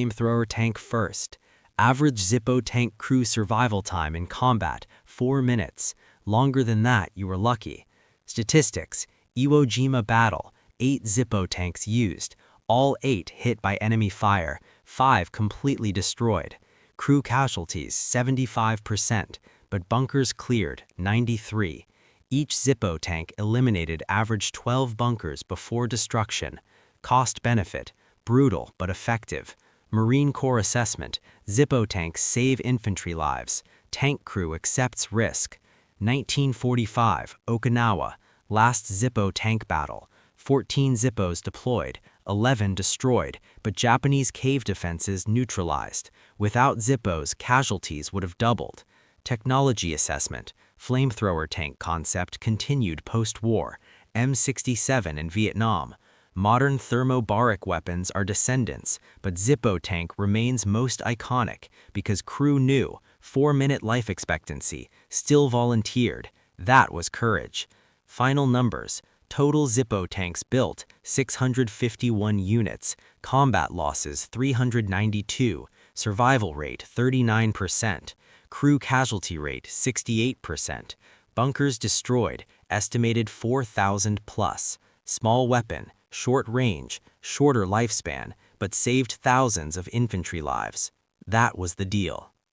Flamethrower tank first. Average Zippo tank crew survival time in combat, 4 minutes. Longer than that, you were lucky. Statistics: Iwo Jima battle, 8 Zippo tanks used. All 8 hit by enemy fire, 5 completely destroyed. Crew casualties, 75%, but bunkers cleared, 93. Each Zippo tank eliminated average 12 bunkers before destruction. Cost-benefit: brutal but effective. Marine Corps assessment: Zippo tanks save infantry lives. Tank crew accepts risk. 1945, Okinawa, last Zippo tank battle. 14 Zippos deployed, 11 destroyed, but Japanese cave defenses neutralized. Without Zippos, casualties would have doubled. Technology assessment: flamethrower tank concept continued post-war. M67 in Vietnam. Modern thermobaric weapons are descendants, but Zippo tank remains most iconic because crew knew, 4-minute life expectancy, still volunteered. That was courage. Final numbers: total Zippo tanks built, 651 units, combat losses 392, survival rate 39%, crew casualty rate 68%, bunkers destroyed, estimated 4,000 plus. Small weapon, short range, shorter lifespan, but saved thousands of infantry lives. That was the deal.